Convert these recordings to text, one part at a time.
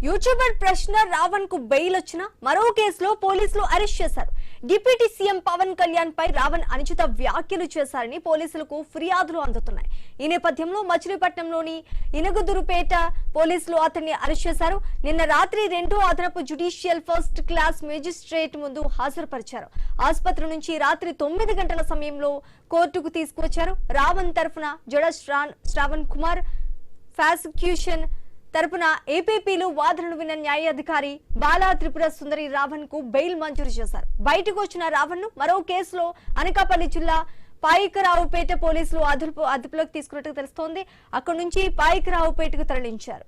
YouTuber ప్రశ్న రావణ్ కు bail వచ్చిన మరో కేసులో పోలీసులు అరెస్ట్ చేశారు. డిప్యూటీ సీఎం పవన్ కళ్యాణ్ పై రావణ్ అనుచిత వ్యాఖ్యలు చేశారని పోలీసులకు ఫిర్యాదులు అందుతున్నాయి. ఈ నేపథ్యంలో మచిలీపట్నంలోని ఇనగుదురుపేట పోలీసులు అతన్ని అరెస్ట్ చేశారు. నిన్న రాత్రి 2వ అదనపు జ్యుడిషియల్ ఫస్ట్ క్లాస్ మేజిస్ట్రేట్ ముందు హాజరుపరిచారు. ఆసుపత్రి నుంచి రాత్రి 9 గంటల సమయంలో కోర్టుకు తీసుకువచ్చారు. రావణ్ తరఫున జడ శ్రావణ్ కుమార్, ప్రాసిక్యూషన్ తరపున ఏపీపీలు వాదనలు విన్న న్యాయాధికారి బాలా త్రిపుర సుందరి రావణ్ కు బెయిల్ మంజూరు చేశారు. బయటకు వచ్చిన రావణ్ ను మరో కేసులో అనకాపల్లి జిల్లా పాయికరావుపేట పోలీసులు అదుపులోకి తీసుకున్నట్టు తెలుస్తోంది. అక్కడి నుంచి పాయికరావుపేటకు తరలించారు.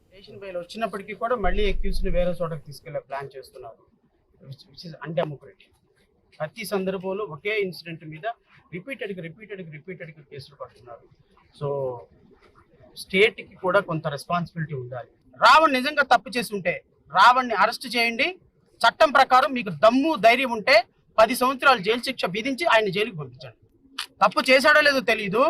స్టేషన్ బెయిల్ వచ్చినప్పటికీ కూడా మళ్ళీ అక్యూజ్ ని వేరే చోటకి తీసుకెళ్లే ప్లాన్ చేస్తున్నారు. Which is undemocratic. ప్రతి సందర్భంలో ఒకే ఇన్సిడెంట్ మీద రిపీటెడ్ కేసులు పడుతున్నారు. సో స్టేట్ కి కూడా కొంత రెస్పాన్సిబిలిటీ ఉండాలి. రావణ్ నిజంగా తప్పు చేసి ఉంటే రావణ్ని అరెస్ట్ చేయండి. చట్టం ప్రకారం మీకు దమ్ము ధైర్యం ఉంటే 10 సంవత్సరాలు జైలు శిక్ష విధించి ఆయన జైలుకి పంపించండి. తప్పు చేశాడో లేదో తెలియదు.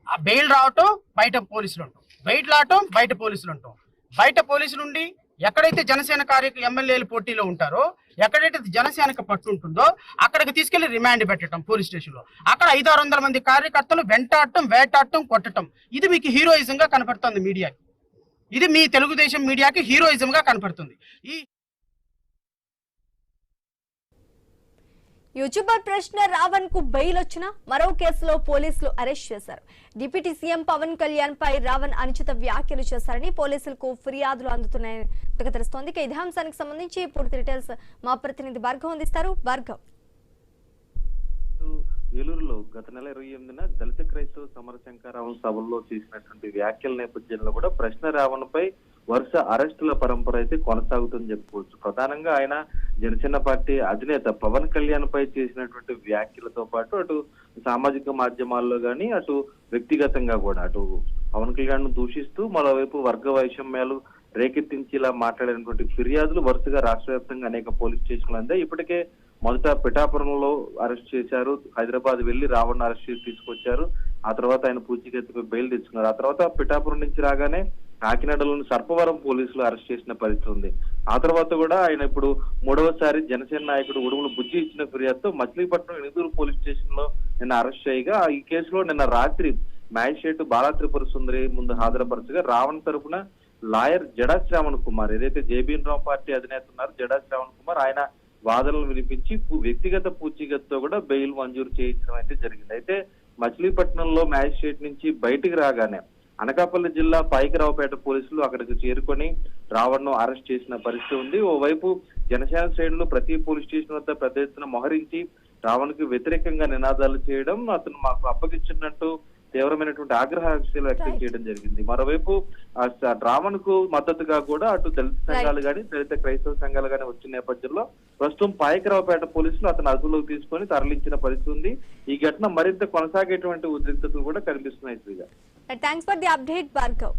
ఆ బెయిల్ రావటం బయట పోలీసులు ఉంటాం, బయట రావటం బయట పోలీసులు ఉంటాం. బయట పోలీసులు ఉండి ఎక్కడైతే జనసేన ఎమ్మెల్యేలు పోటీలో ఉంటారో, ఎక్కడైతే జనసేనకు పట్టు ఉంటుందో అక్కడికి తీసుకెళ్లి రిమాండ్ పెట్టడం పోలీస్ స్టేషన్ లో. అక్కడ 500-600 మంది కార్యకర్తలు వెంటాడటం, వేటాడటం, కొట్టడం. ఇది మీకు హీరోయిజం గా కనపడుతుంది మీడియాకి. ఇది మీ తెలుగుదేశం మీడియాకి హీరోయిజం గా కనపడుతుంది. ఈ యూట్యూబర్ ప్రశ్న రావణ్ కు బెయిల్ వచ్చిన మరో కేసులో పోలీసులు అరెస్ట్ చేశారు. డిప్యూటీ సీఎం పవన్ కళ్యాణ్ పై రావణ్ అనుచిత వ్యాఖ్యలు చేశారని పోలీసులకు ఫిర్యాదులు అందుతున్నాయని తెలుస్తోంది. ఇదే అంశానికి సంబంధించి పూర్తి డీటెయిల్స్ మా ప్రతినిధి భార్గవ్ అందిస్తారు. భార్గవ్, ఏలూరులో గత నెల 28న దళిత క్రైస్తవ సమర శంకరావం సభల్లో చేసినటువంటి వ్యాఖ్యల నేపథ్యంలో కూడా ప్రశ్న రావణ్ పై వరుస అరెస్టుల పరంపర అయితే కొనసాగుతుందని చెప్పుకోవచ్చు. ప్రధానంగా ఆయన జనసేన పార్టీ అధినేత పవన్ కళ్యాణ్ పై చేసినటువంటి వ్యాఖ్యలతో పాటు అటు సామాజిక మాధ్యమాల్లో గానీ అటు వ్యక్తిగతంగా కూడా అటు పవన్ కళ్యాణ్ ను దూషిస్తూ మరోవైపు వర్గ వైషమ్యాలు రేకెత్తించేలా మాట్లాడినటువంటి ఫిర్యాదులు వరుసగా రాష్ట్ర వ్యాప్తంగా అనేక పోలీస్ స్టేషన్లు అందాయి. ఇప్పటికే మొదట పిఠాపురంలో అరెస్ట్ చేశారు. హైదరాబాద్ వెళ్లి రావణ్ అరెస్ట్ చేసి తీసుకొచ్చారు. ఆ తర్వాత ఆయన పూచికత్తిపై బెయిల్ తెచ్చుకున్నారు. ఆ తర్వాత పిఠాపురం నుంచి రాగానే కాకినాడలోని సర్పవరం పోలీసులు అరెస్ట్ చేసిన పరిస్థితి ఉంది. ఆ తర్వాత కూడా ఆయన ఇప్పుడు 3వసారి జనసేన నాయకుడు ఉడుములు బుజ్జి ఇచ్చిన ఫిర్యాదుతో మచిలీపట్నం ఎనిదూరు పోలీస్ స్టేషన్ లో నిన్న అరెస్ట్ చేయగా ఈ కేసులో నిన్న రాత్రి మ్యాజిస్ట్రేట్ బాలా త్రిపుర సుందరి ముందు హాజరుపరచగా రావణ్ తరపున లాయర్ జడా శ్రావణ్ కుమార్, ఏదైతే జేబీఎన్ రావు పార్టీ అధినేత ఉన్నారు జడా శ్రావణ్ కుమార్, ఆయన వాదనలు వినిపించి వ్యక్తిగత పూచీకత్తుతో కూడా బెయిల్ మంజూరు చేయించడం అయితే జరిగింది. అయితే మచిలీపట్నంలో మ్యాజిస్ట్రేట్ నుంచి బయటికి రాగానే అనకాపల్లి జిల్లా పాయికరావుపేట పోలీసులు అక్కడికి చేరుకొని రావణ్ ను అరెస్ట్ చేసిన పరిస్థితి ఉంది. ఓవైపు జనసేన శ్రేణులు ప్రతి పోలీస్ స్టేషన్ వద్ద పెద్ద ఎత్తున మోహరించి రావణ్ కు వ్యతిరేకంగా నినాదాలు చేయడం, అతను మాకు అప్పగించినట్టు తీవ్రమైనటువంటి ఆగ్రహాలు వ్యక్తం చేయడం జరిగింది. మరోవైపు రావణ్ కు మద్దతుగా కూడా అటు దళిత సంఘాలు గానీ దళిత క్రైస్తవ సంఘాలు గానీ వచ్చిన నేపథ్యంలో ప్రస్తుతం పాయికరావుపేట పోలీసులు అతను అదుపులోకి తీసుకొని తరలించిన పరిస్థితి ఉంది. ఈ ఘటన మరింత కొనసాగేటువంటి ఉద్రిక్తతలు కూడా కనిపిస్తున్నాయి. Thanks for the update Bhargav.